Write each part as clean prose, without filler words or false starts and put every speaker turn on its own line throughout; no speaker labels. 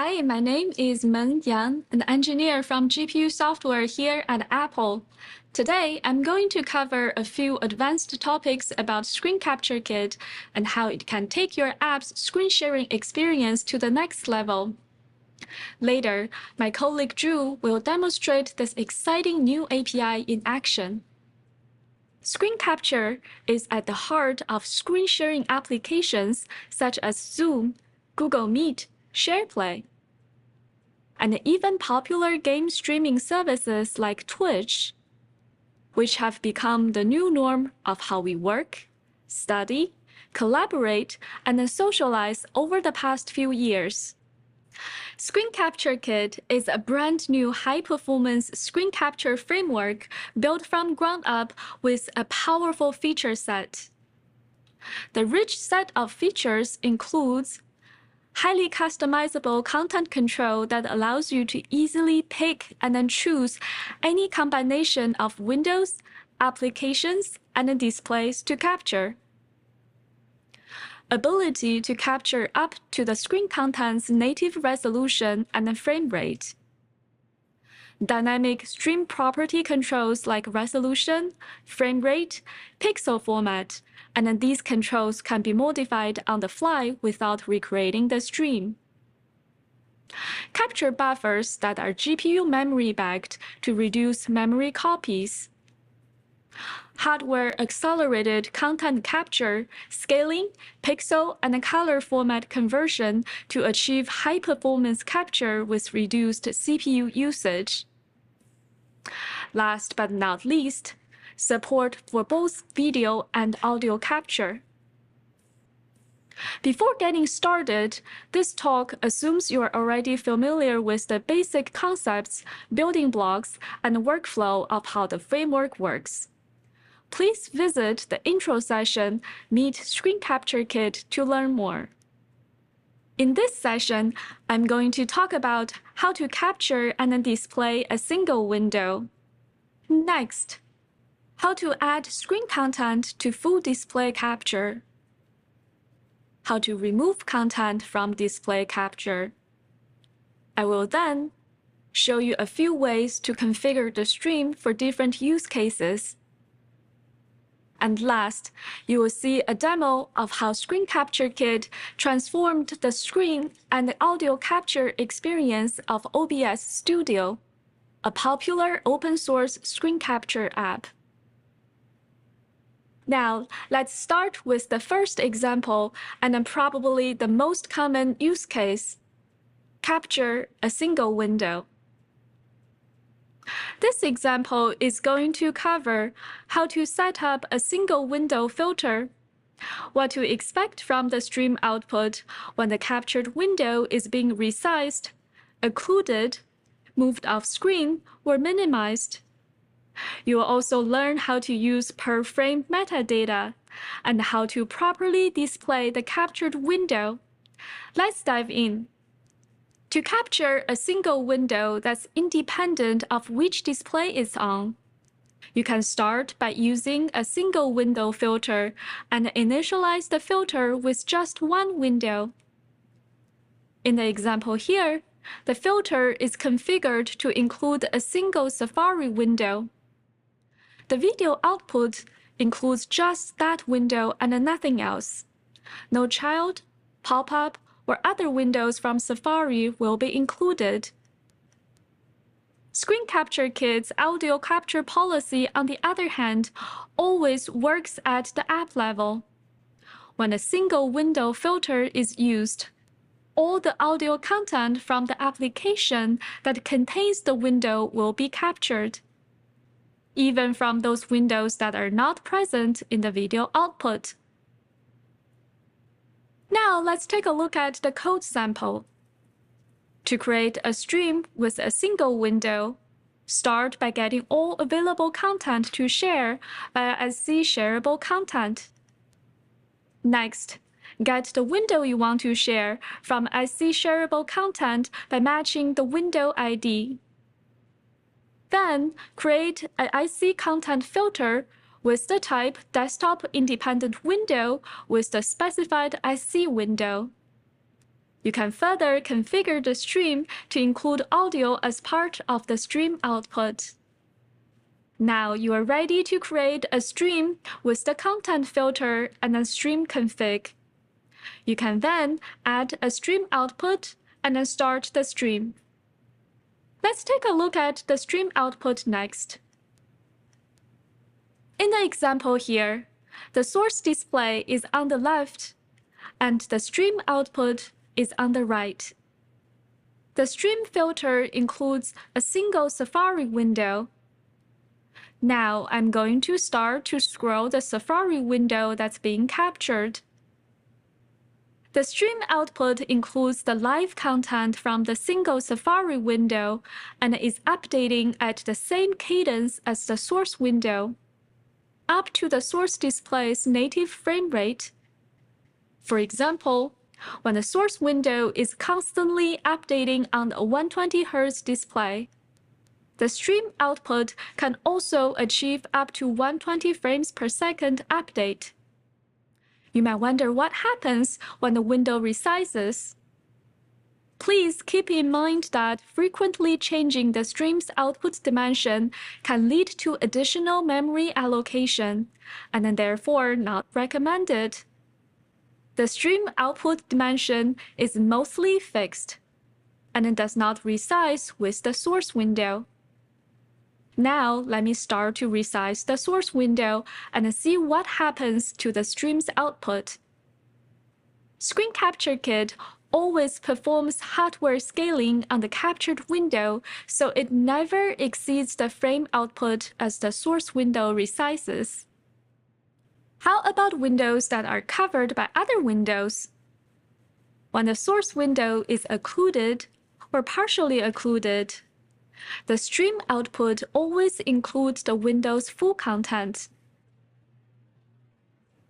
Hi, my name is Meng Yang, an engineer from GPU software here at Apple. Today, I'm going to cover a few advanced topics about ScreenCaptureKit and how it can take your app's screen sharing experience to the next level. Later, my colleague Drew will demonstrate this exciting new API in action. Screen capture is at the heart of screen sharing applications such as Zoom, Google Meet, SharePlay, and even popular game streaming services like Twitch, which have become the new norm of how we work, study, collaborate, and socialize over the past few years. ScreenCaptureKit is a brand new high-performance screen capture framework built from ground up with a powerful feature set. The rich set of features includes highly customizable content control that allows you to easily pick and then choose any combination of windows, applications, and displays to capture. Ability to capture up to the screen content's native resolution and frame rate. Dynamic stream property controls like resolution, frame rate, pixel format, and these controls can be modified on the fly without recreating the stream. Capture buffers that are GPU memory backed to reduce memory copies. Hardware-accelerated content capture, scaling, pixel, and color format conversion to achieve high-performance capture with reduced CPU usage. Last but not least, support for both video and audio capture. Before getting started, this talk assumes you are already familiar with the basic concepts, building blocks, and workflow of how the framework works. Please visit the intro session, Meet ScreenCaptureKit, to learn more. In this session, I'm going to talk about how to capture and display a single window. Next, how to add screen content to full display capture. How to remove content from display capture. I will then show you a few ways to configure the stream for different use cases. And last, you will see a demo of how ScreenCaptureKit transformed the screen and the audio capture experience of OBS Studio, a popular open-source screen capture app. Now, let's start with the first example and probably the most common use case: capture a single window. This example is going to cover how to set up a single window filter, what to expect from the stream output when the captured window is being resized, occluded, moved off screen, or minimized. You will also learn how to use per frame metadata and how to properly display the captured window. Let's dive in. To capture a single window that's independent of which display it's on, you can start by using a single window filter and initialize the filter with just one window. In the example here, the filter is configured to include a single Safari window. The video output includes just that window and nothing else. No child, pop-up, or other windows from Safari will be included. ScreenCaptureKit's audio capture policy, on the other hand, always works at the app level. When a single window filter is used, all the audio content from the application that contains the window will be captured, even from those windows that are not present in the video output. Now let's take a look at the code sample. To create a stream with a single window, start by getting all available content to share via SC shareable content. Next, get the window you want to share from SC shareable content by matching the window ID. Then, create an IC content filter with the type desktop independent window with the specified IC window. You can further configure the stream to include audio as part of the stream output. Now you are ready to create a stream with the content filter and a stream config. You can then add a stream output and then start the stream. Let's take a look at the stream output next. In the example here, the source display is on the left, and the stream output is on the right. The stream filter includes a single Safari window. Now I'm going to start to scroll the Safari window that's being captured. The stream output includes the live content from the single Safari window and is updating at the same cadence as the source window, up to the source display's native frame rate. For example, when the source window is constantly updating on a 120 Hz display, the stream output can also achieve up to 120 frames per second update. You might wonder what happens when the window resizes. Please keep in mind that frequently changing the stream's output dimension can lead to additional memory allocation, and then therefore not recommended. The stream output dimension is mostly fixed, and it does not resize with the source window. Now let me start to resize the source window and see what happens to the stream's output. ScreenCaptureKit always performs hardware scaling on the captured window, so it never exceeds the frame output as the source window resizes. How about windows that are covered by other windows? When the source window is occluded or partially occluded, the stream output always includes the window's full content.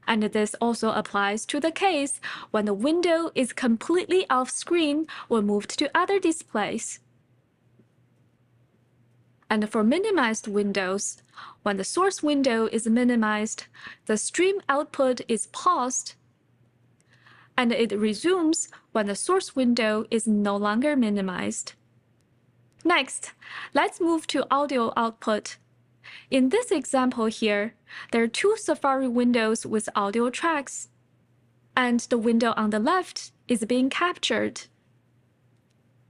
And this also applies to the case when the window is completely off-screen or moved to other displays. And for minimized windows, when the source window is minimized, the stream output is paused, and it resumes when the source window is no longer minimized. Next, let's move to audio output. In this example here, there are two Safari windows with audio tracks, and the window on the left is being captured.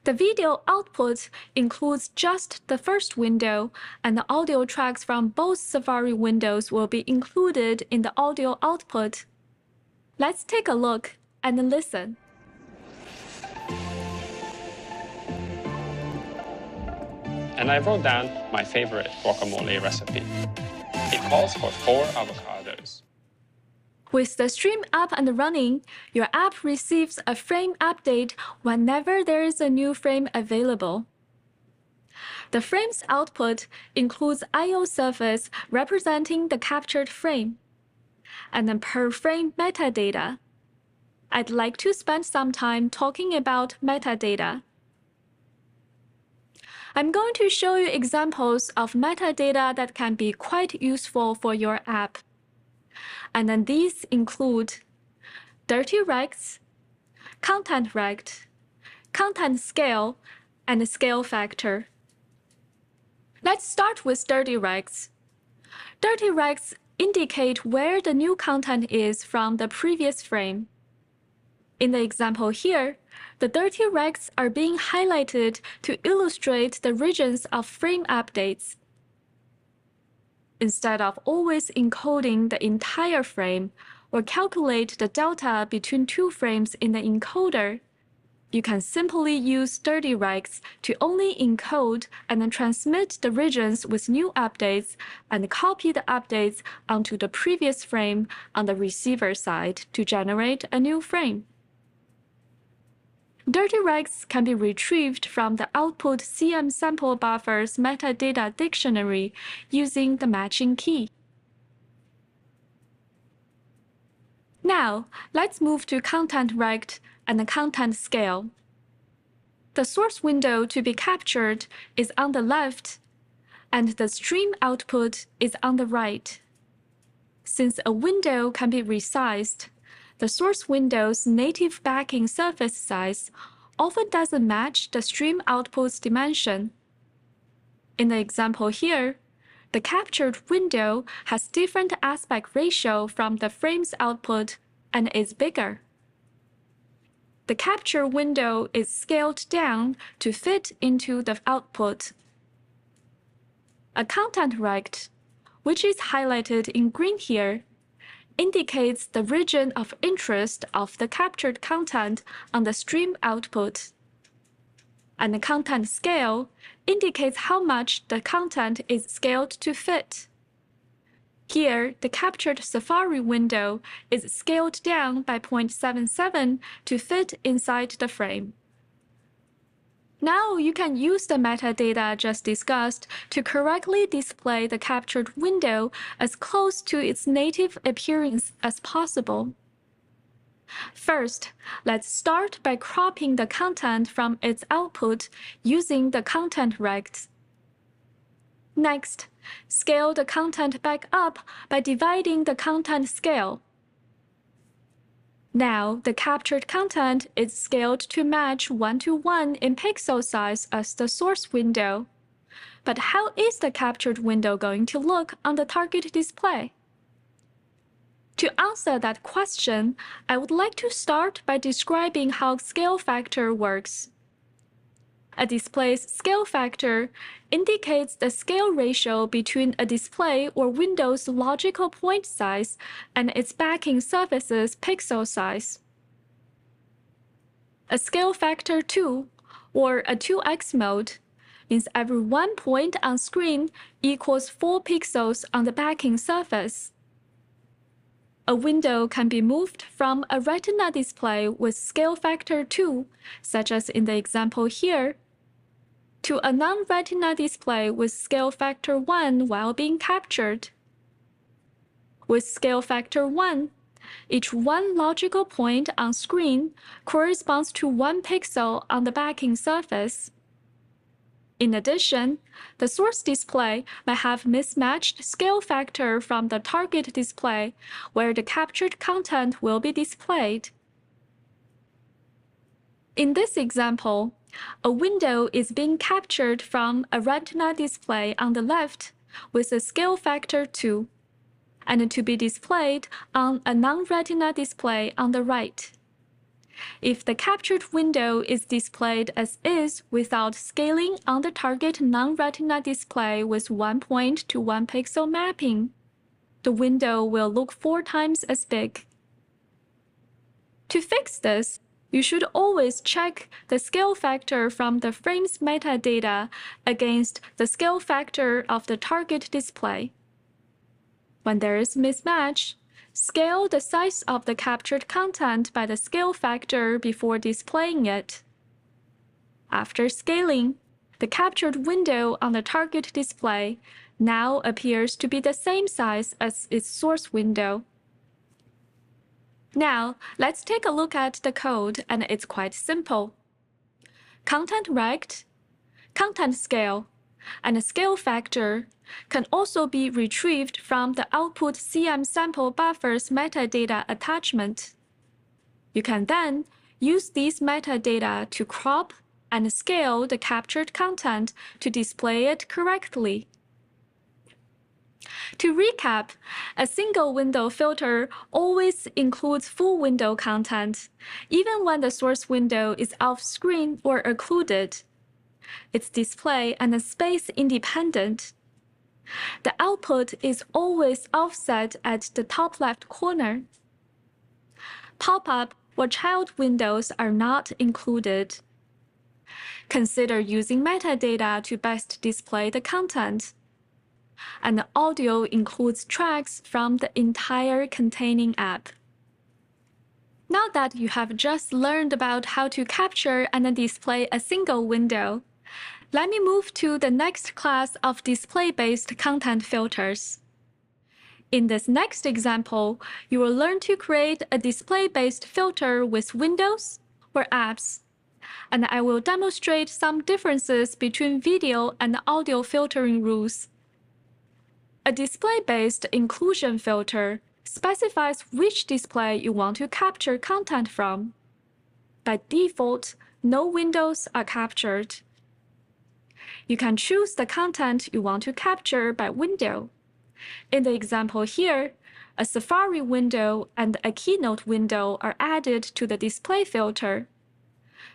The video output includes just the first window, and the audio tracks from both Safari windows will be included in the audio output. Let's take a look and listen.
And I wrote down my favorite guacamole recipe. It calls for 4 avocados.
With the stream up and running, your app receives a frame update whenever there is a new frame available. The frame's output includes I/O surface representing the captured frame, and then per frame metadata. I'd like to spend some time talking about metadata. I'm going to show you examples of metadata that can be quite useful for your app. And then these include dirty regs, content rect, content scale, and scale factor. Let's start with dirty regs. Dirty regs indicate where the new content is from the previous frame. In the example here, the dirty regs are being highlighted to illustrate the regions of frame updates. Instead of always encoding the entire frame or calculate the delta between two frames in the encoder, you can simply use dirty regs to only encode and then transmit the regions with new updates and copy the updates onto the previous frame on the receiver side to generate a new frame. Dirty regs can be retrieved from the output CM sample buffer's metadata dictionary using the matching key. Now, let's move to content rect and the content scale. The source window to be captured is on the left, and the stream output is on the right. Since a window can be resized, the source window's native backing surface size often doesn't match the stream output's dimension. In the example here, the captured window has different aspect ratio from the frame's output and is bigger. The capture window is scaled down to fit into the output. A content rect, which is highlighted in green here, indicates the region of interest of the captured content on the stream output. And the content scale indicates how much the content is scaled to fit. Here, the captured Safari window is scaled down by 0.77 to fit inside the frame. Now you can use the metadata just discussed to correctly display the captured window as close to its native appearance as possible. First, let's start by cropping the content from its output using the content rect. Next, scale the content back up by dividing the content scale. Now, the captured content is scaled to match 1:1 in pixel size as the source window. But how is the captured window going to look on the target display? To answer that question, I would like to start by describing how scale factor works. A display's scale factor indicates the scale ratio between a display or window's logical point size and its backing surface's pixel size. A scale factor 2, or a 2x mode, means every 1 point on screen equals 4 pixels on the backing surface. A window can be moved from a retina display with scale factor 2, such as in the example here, to a non-retina display with scale factor 1 while being captured. With scale factor 1, each one logical point on screen corresponds to 1 pixel on the backing surface. In addition, the source display might have mismatched scale factor from the target display where the captured content will be displayed. In this example, a window is being captured from a retina display on the left with a scale factor 2, and to be displayed on a non-retina display on the right. If the captured window is displayed as is without scaling on the target non-retina display with 1 point to 1 pixel mapping, the window will look 4 times as big. To fix this, you should always check the scale factor from the frame's metadata against the scale factor of the target display. When there is mismatch, scale the size of the captured content by the scale factor before displaying it. After scaling, the captured window on the target display now appears to be the same size as its source window. Now, let's take a look at the code, and it's quite simple. Content rect, content scale, and a scale factor can also be retrieved from the output CM sample buffer's metadata attachment. You can then use these metadata to crop and scale the captured content to display it correctly. To recap, a single window filter always includes full window content, even when the source window is off-screen or occluded. It's display and space independent. The output is always offset at the top left corner. Pop-up or child windows are not included. Consider using metadata to best display the content. And the audio includes tracks from the entire containing app. Now that you have just learned about how to capture and display a single window, let me move to the next class of display-based content filters. In this next example, you will learn to create a display-based filter with windows or apps, and I will demonstrate some differences between video and audio filtering rules. A display-based inclusion filter specifies which display you want to capture content from. By default, no windows are captured. You can choose the content you want to capture by window. In the example here, a Safari window and a Keynote window are added to the display filter.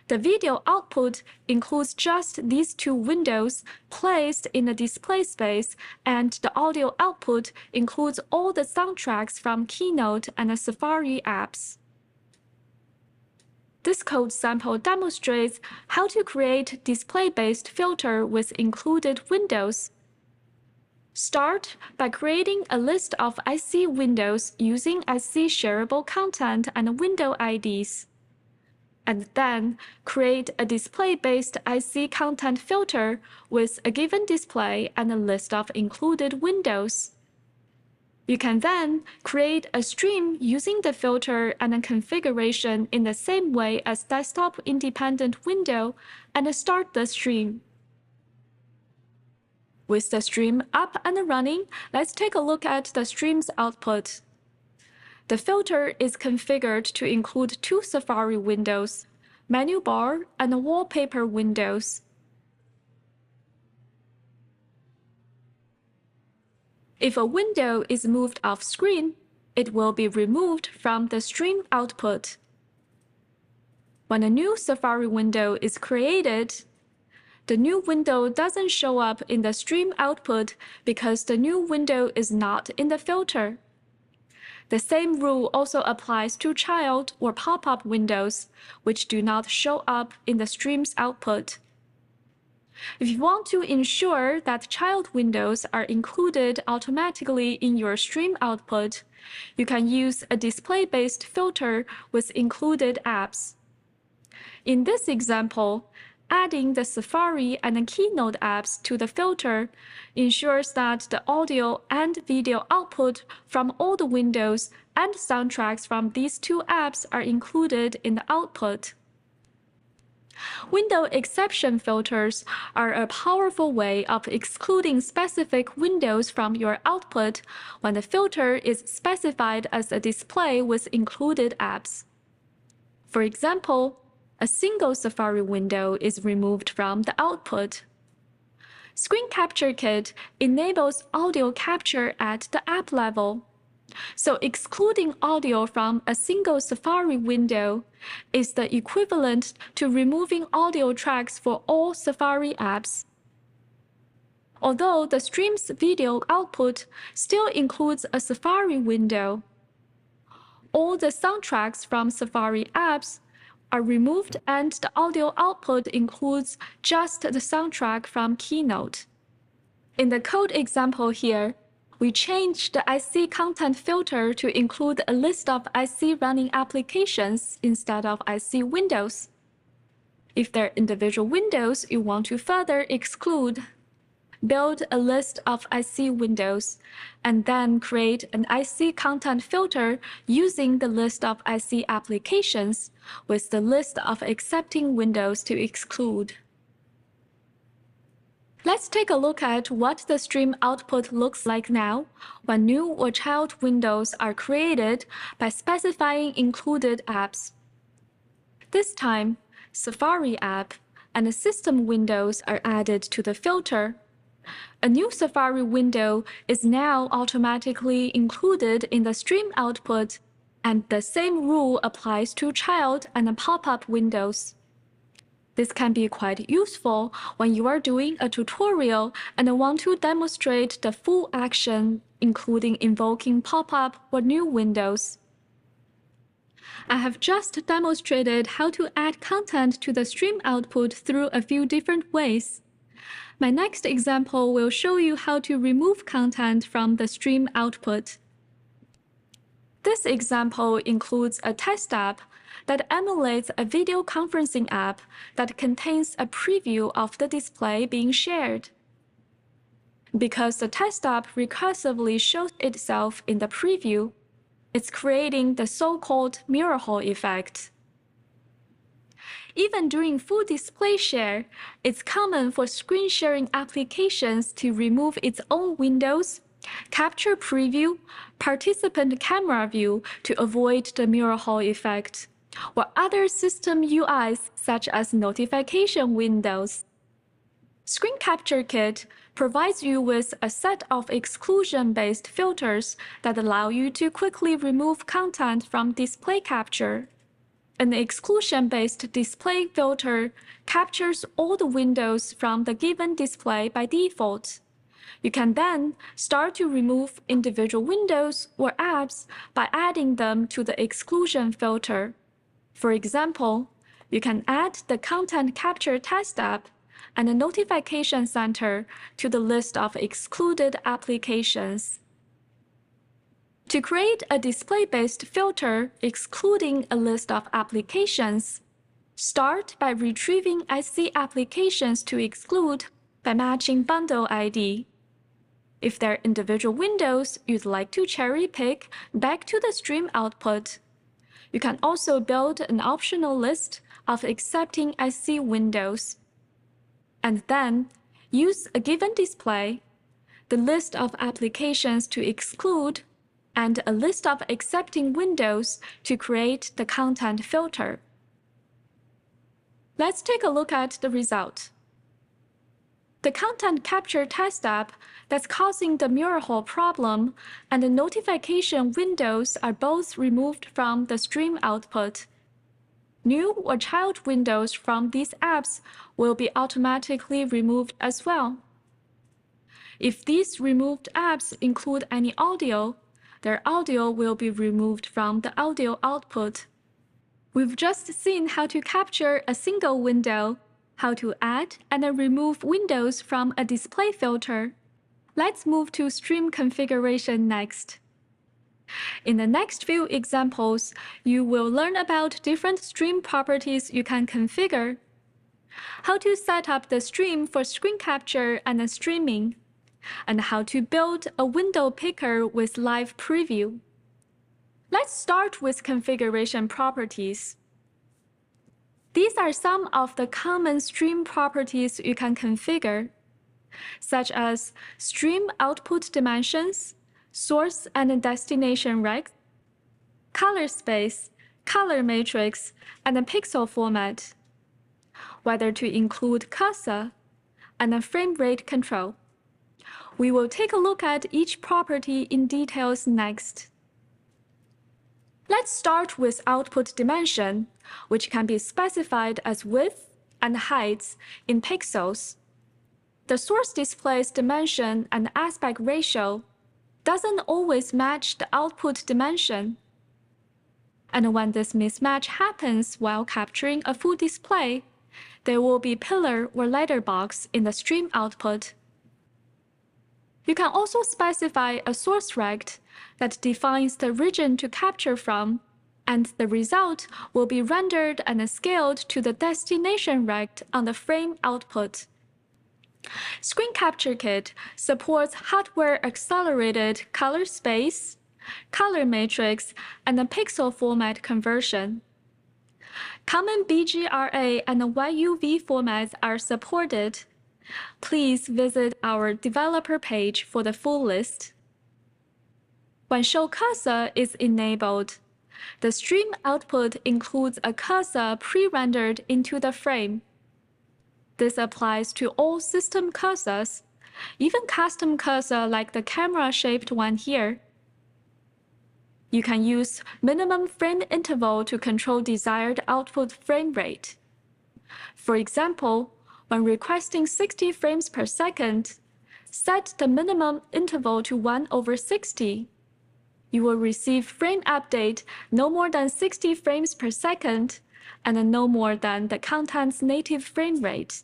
The video output includes just these two windows placed in the display space, and the audio output includes all the soundtracks from Keynote and the Safari apps. This code sample demonstrates how to create display-based filter with included windows. Start by creating a list of IC windows using IC shareable content and window IDs. And then create a display-based IC content filter with a given display and a list of included windows. You can then create a stream using the filter and a configuration in the same way as desktop independent window and start the stream. With the stream up and running, let's take a look at the stream's output. The filter is configured to include two Safari windows, menu bar and wallpaper windows. If a window is moved off screen, it will be removed from the stream output. When a new Safari window is created, the new window doesn't show up in the stream output because the new window is not in the filter. The same rule also applies to child or pop-up windows, which do not show up in the stream's output. If you want to ensure that child windows are included automatically in your stream output, you can use a display-based filter with included apps. In this example, adding the Safari and the Keynote apps to the filter ensures that the audio and video output from all the windows and soundtracks from these two apps are included in the output. Window exception filters are a powerful way of excluding specific windows from your output when the filter is specified as a display with included apps. For example, a single Safari window is removed from the output. ScreenCaptureKit enables audio capture at the app level. So excluding audio from a single Safari window is the equivalent to removing audio tracks for all Safari apps. Although the stream's video output still includes a Safari window, all the soundtracks from Safari apps are removed and the audio output includes just the soundtrack from Keynote. In the code example here, we changed the IC content filter to include a list of IC running applications instead of IC windows. If there are individual windows you want to further exclude, build a list of IC windows, and then create an IC content filter using the list of IC applications with the list of accepting windows to exclude. Let's take a look at what the stream output looks like now when new or child windows are created by specifying included apps. This time, Safari app and the system windows are added to the filter. A new Safari window is now automatically included in the stream output, and the same rule applies to child and pop-up windows. This can be quite useful when you are doing a tutorial and want to demonstrate the full action, including invoking pop-up or new windows. I have just demonstrated how to add content to the stream output through a few different ways. My next example will show you how to remove content from the stream output. This example includes a test app that emulates a video conferencing app that contains a preview of the display being shared. Because the test app recursively shows itself in the preview, it's creating the so-called mirror hall effect. Even during full display share, it's common for screen sharing applications to remove its own windows, capture preview, participant camera view to avoid the mirror hall effect, or other system UIs such as notification windows. ScreenCaptureKit provides you with a set of exclusion-based filters that allow you to quickly remove content from display capture. An exclusion-based display filter captures all the windows from the given display by default. You can then start to remove individual windows or apps by adding them to the exclusion filter. For example, you can add the Content Capture Test app and a Notification Center to the list of excluded applications. To create a display-based filter excluding a list of applications, start by retrieving IC applications to exclude by matching bundle ID. If they're individual windows you'd like to cherry-pick back to the stream output, you can also build an optional list of accepting IC windows. And then use a given display, the list of applications to exclude, and a list of accepting windows to create the content filter. Let's take a look at the result. The Content Capture Test app that's causing the mirror hall problem and the notification windows are both removed from the stream output. New or child windows from these apps will be automatically removed as well. If these removed apps include any audio, their audio will be removed from the audio output. We've just seen how to capture a single window, how to add and remove windows from a display filter. Let's move to stream configuration next. In the next few examples, you will learn about different stream properties you can configure, how to set up the stream for screen capture and streaming, and how to build a window picker with live preview. Let's start with configuration properties. These are some of the common stream properties you can configure, such as stream output dimensions, source and destination regs, color space, color matrix, and a pixel format, whether to include cursor, and a frame rate control. We will take a look at each property in details next. Let's start with output dimension, which can be specified as width and height in pixels. The source display's dimension and aspect ratio doesn't always match the output dimension. And when this mismatch happens while capturing a full display, there will be pillar or letterbox in the stream output. You can also specify a source rect that defines the region to capture from, and the result will be rendered and scaled to the destination rect on the frame output. ScreenCaptureKit supports hardware-accelerated color space, color matrix, and a pixel format conversion. Common BGRA and YUV formats are supported. Please visit our developer page for the full list. When Show Cursor is enabled, the stream output includes a cursor pre-rendered into the frame. This applies to all system cursors, even custom cursor like the camera-shaped one here. You can use minimum frame interval to control desired output frame rate. For example, when requesting 60 frames per second, set the minimum interval to 1/60. You will receive frame update no more than 60 frames per second and no more than the content's native frame rate.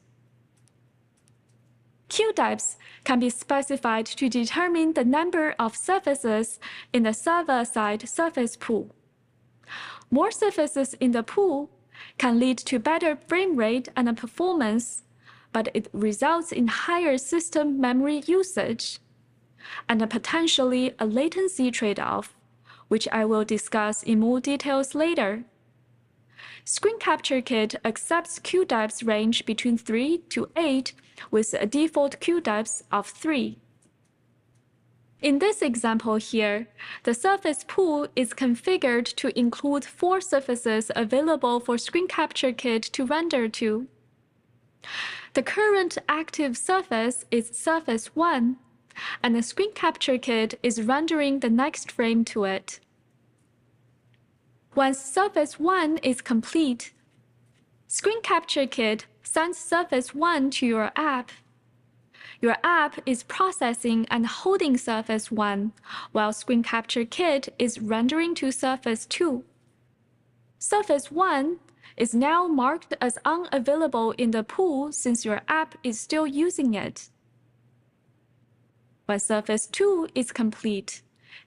QDepths can be specified to determine the number of surfaces in the server-side surface pool. More surfaces in the pool can lead to better frame rate and performance, but it results in higher system memory usage and potentially a latency trade-off, which I will discuss in more details later. ScreenCaptureKit accepts QDepths range between 3 to 8 with a default QDepth of 3. In this example here, the surface pool is configured to include 4 surfaces available for ScreenCaptureKit to render to. The current active surface is surface 1, and the ScreenCaptureKit is rendering the next frame to it. Once surface 1 is complete, ScreenCaptureKit sends surface 1 to your app. Your app is processing and holding surface 1, while ScreenCaptureKit is rendering to surface 2. Surface 1 is now marked as unavailable in the pool since your app is still using it. When surface 2 is complete,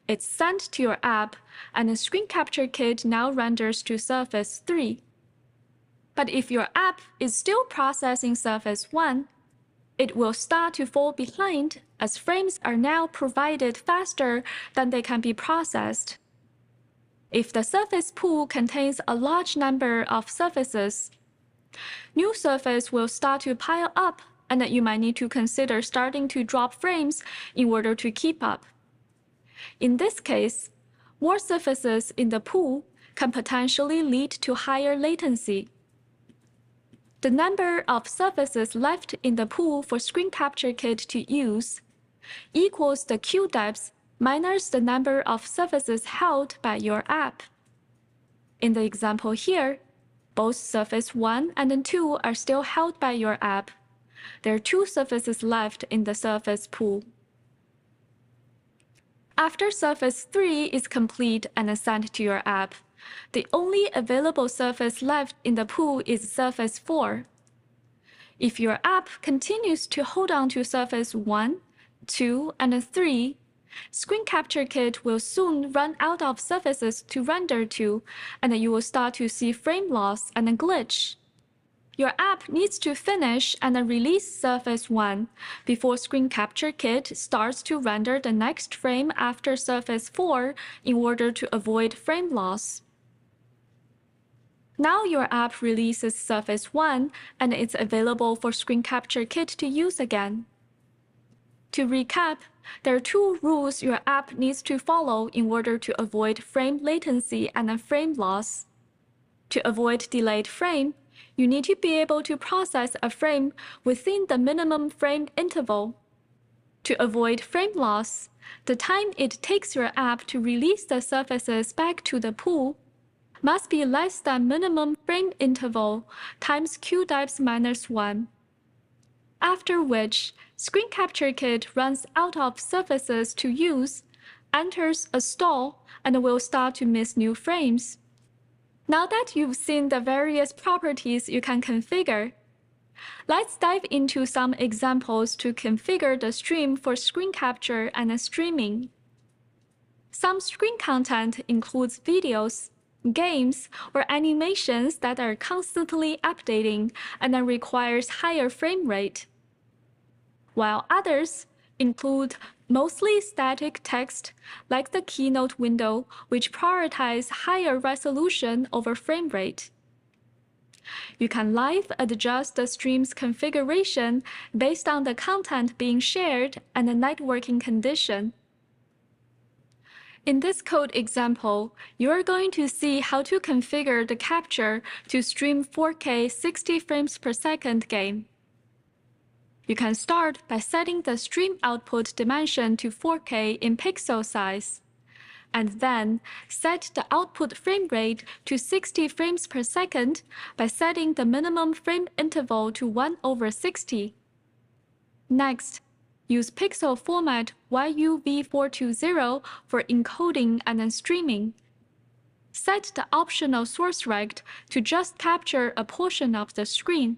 it's sent to your app, and the ScreenCaptureKit now renders to surface 3. But if your app is still processing surface 1, it will start to fall behind as frames are now provided faster than they can be processed. If the surface pool contains a large number of surfaces, new surfaces will start to pile up, and you might need to consider starting to drop frames in order to keep up. In this case, more surfaces in the pool can potentially lead to higher latency. The number of surfaces left in the pool for ScreenCaptureKit to use equals the queue depth minus the number of surfaces held by your app. In the example here, both surface 1 and 2 are still held by your app. There are 2 surfaces left in the surface pool. After surface 3 is complete and sent to your app, the only available surface left in the pool is surface 4. If your app continues to hold on to surface 1, 2, and 3, ScreenCaptureKit will soon run out of surfaces to render to, and you will start to see frame loss and a glitch. Your app needs to finish and release surface 1 before ScreenCaptureKit starts to render the next frame after surface 4 in order to avoid frame loss. Now your app releases surface 1 and it's available for ScreenCaptureKit to use again. To recap, there are 2 rules your app needs to follow in order to avoid frame latency and frame loss. To avoid delayed frame, you need to be able to process a frame within the minimum frame interval. To avoid frame loss, the time it takes your app to release the surfaces back to the pool must be less than minimum frame interval times queue depth minus 1. After which, ScreenCaptureKit runs out of surfaces to use, enters a stall, and will start to miss new frames. Now that you've seen the various properties you can configure, let's dive into some examples to configure the stream for screen capture and streaming. Some screen content includes videos, games, or animations that are constantly updating and then requires higher frame rate, while others include mostly static text, like the keynote window, which prioritizes higher resolution over frame rate. You can live adjust the stream's configuration based on the content being shared and the networking condition. In this code example, you are going to see how to configure the capture to stream 4K 60 frames per second game. You can start by setting the stream output dimension to 4K in pixel size, and then set the output frame rate to 60 frames per second by setting the minimum frame interval to 1/60. Next, use pixel format YUV420 for encoding and then streaming. Set the optional source rect to just capture a portion of the screen.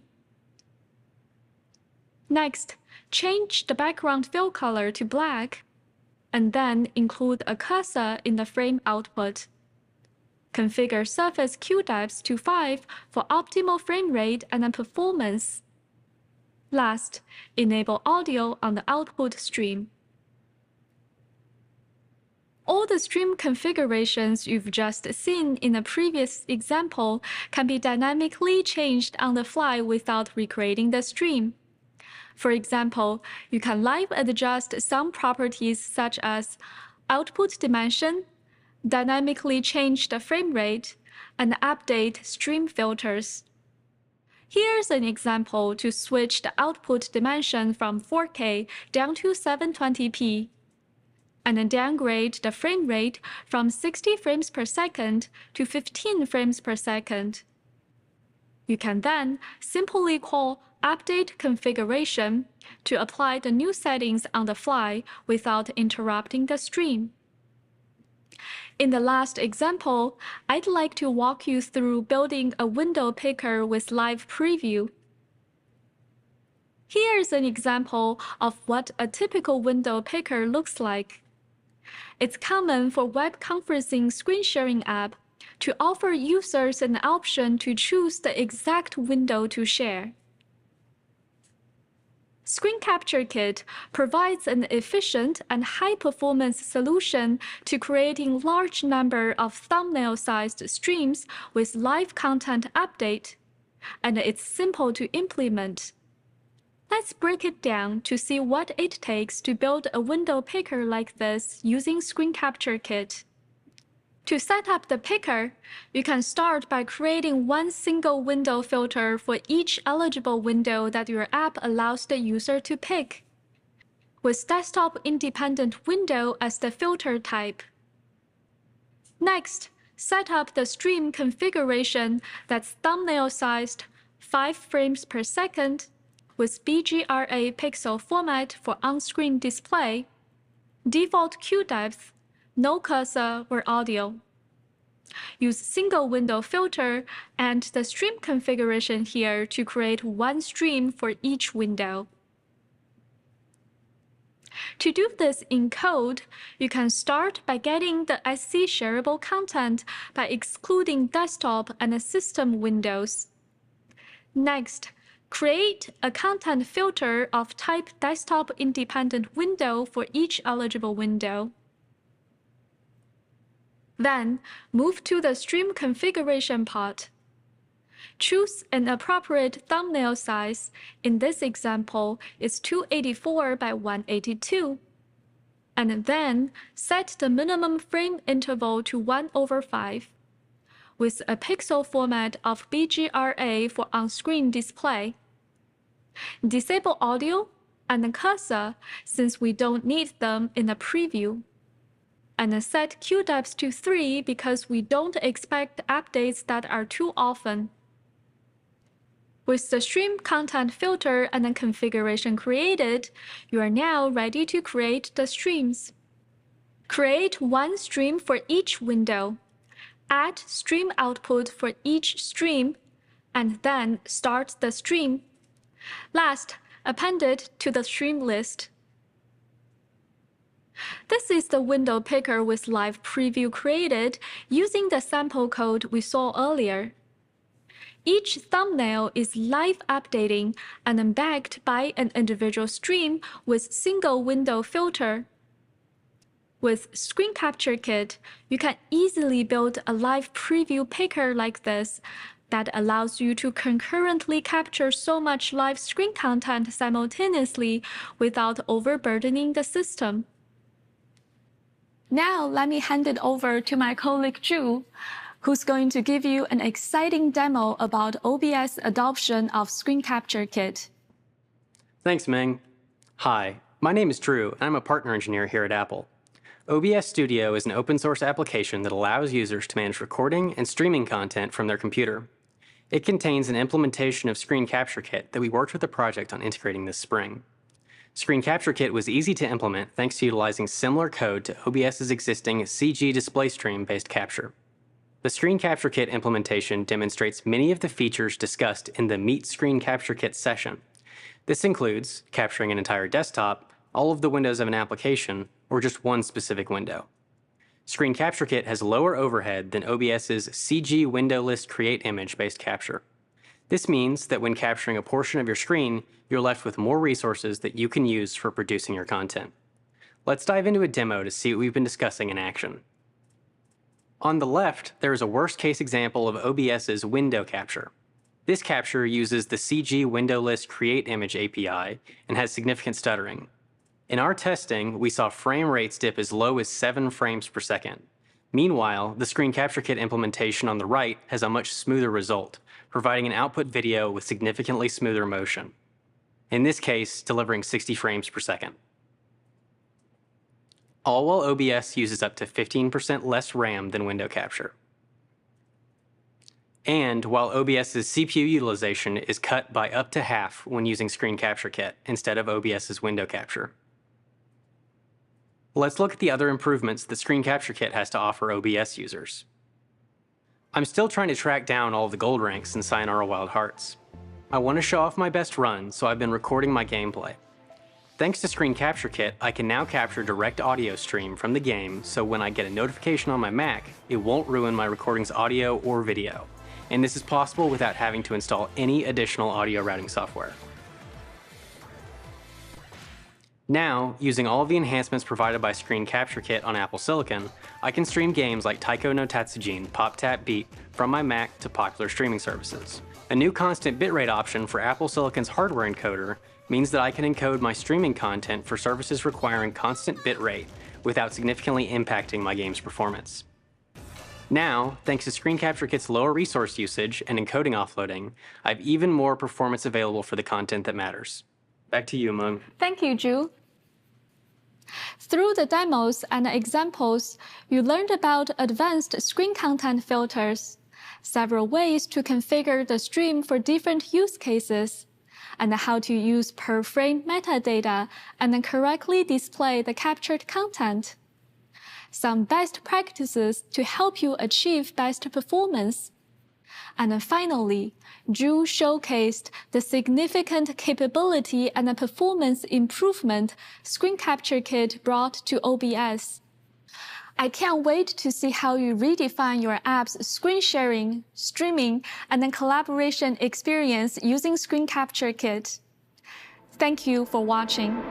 Next, change the background fill color to black, and then include a cursor in the frame output. Configure surface queue depth to 5 for optimal frame rate and performance. Last, enable audio on the output stream. All the stream configurations you've just seen in the previous example can be dynamically changed on the fly without recreating the stream. For example, you can live adjust some properties such as output dimension, dynamically change the frame rate, and update stream filters. Here's an example to switch the output dimension from 4K down to 720p, and then downgrade the frame rate from 60 frames per second to 15 frames per second. You can then simply call Update Configuration to apply the new settings on the fly without interrupting the stream. In the last example, I'd like to walk you through building a window picker with live preview. Here's an example of what a typical window picker looks like. It's common for web conferencing screen sharing app to offer users an option to choose the exact window to share. ScreenCaptureKit provides an efficient and high-performance solution to creating large number of thumbnail-sized streams with live content update, and it's simple to implement. Let's break it down to see what it takes to build a window picker like this using ScreenCaptureKit. To set up the picker, you can start by creating one single window filter for each eligible window that your app allows the user to pick, with desktop independent window as the filter type. Next, set up the stream configuration that's thumbnail-sized 5 frames per second with BGRA pixel format for on-screen display, default queue depth, no cursor or audio. Use single window filter and the stream configuration here to create one stream for each window. To do this in code, you can start by getting the SC shareable content by excluding desktop and system windows. Next, create a content filter of type desktop independent window for each eligible window. Then, move to the stream configuration part. Choose an appropriate thumbnail size. In this example, it's 284 by 182. And then, set the minimum frame interval to 1/5, with a pixel format of BGRA for on-screen display. Disable audio and cursor since we don't need them in the preview. And set queue depth to 3 because we don't expect updates that are too often. With the stream content filter and the configuration created, you are now ready to create the streams. Create one stream for each window. Add stream output for each stream, and then start the stream. Last, append it to the stream list. This is the window picker with live preview created using the sample code we saw earlier. Each thumbnail is live updating and then backed by an individual stream with single window filter. With ScreenCaptureKit, you can easily build a live preview picker like this that allows you to concurrently capture so much live screen content simultaneously without overburdening the system. Now let me hand it over to my colleague Zhu, who's going to give you an exciting demo about OBS adoption of ScreenCaptureKit.
Thanks, Ming. Hi, my name is Drew, and I'm a partner engineer here at Apple. OBS Studio is an open-source application that allows users to manage recording and streaming content from their computer. It contains an implementation of ScreenCaptureKit that we worked with the project on integrating this spring. ScreenCaptureKit was easy to implement thanks to utilizing similar code to OBS's existing CG display stream-based capture. The ScreenCaptureKit implementation demonstrates many of the features discussed in the Meet ScreenCaptureKit session. This includes capturing an entire desktop, all of the windows of an application, or just one specific window. ScreenCaptureKit has lower overhead than OBS's CG window list create image-based capture. This means that when capturing a portion of your screen, you're left with more resources that you can use for producing your content. Let's dive into a demo to see what we've been discussing in action. On the left, there is a worst-case example of OBS's window capture. This capture uses the CG windowless create image API and has significant stuttering. In our testing, we saw frame rates dip as low as 7 frames per second. Meanwhile, the ScreenCaptureKit implementation on the right has a much smoother result, providing an output video with significantly smoother motion. In this case, delivering 60 frames per second. All while OBS uses up to 15% less RAM than window capture. And while OBS's CPU utilization is cut by up to half when using ScreenCaptureKit instead of OBS's window capture. Let's look at the other improvements that ScreenCaptureKit has to offer OBS users. I'm still trying to track down all of the gold ranks in Sayonara Wild Hearts. I want to show off my best run, so I've been recording my gameplay. Thanks to ScreenCaptureKit, I can now capture direct audio stream from the game, so when I get a notification on my Mac, it won't ruin my recording's audio or video. And this is possible without having to install any additional audio routing software. Now, using all of the enhancements provided by ScreenCaptureKit on Apple Silicon, I can stream games like Taiko no Tatsujin Pop Tap Beat from my Mac to popular streaming services. A new constant bitrate option for Apple Silicon's hardware encoder means that I can encode my streaming content for services requiring constant bitrate without significantly impacting my game's performance. Now, thanks to ScreenCaptureKit's lower resource usage and encoding offloading, I have even more performance available for the content that matters. Back to you, Meng.
Thank you, Drew. Through the demos and examples, you learned about advanced screen content filters, several ways to configure the stream for different use cases, and how to use per-frame metadata and then correctly display the captured content. Some best practices to help you achieve best performance. And then finally, Drew showcased the significant capability and the performance improvement ScreenCaptureKit brought to OBS. I can't wait to see how you redefine your app's screen sharing, streaming, and then collaboration experience using ScreenCaptureKit. Thank you for watching.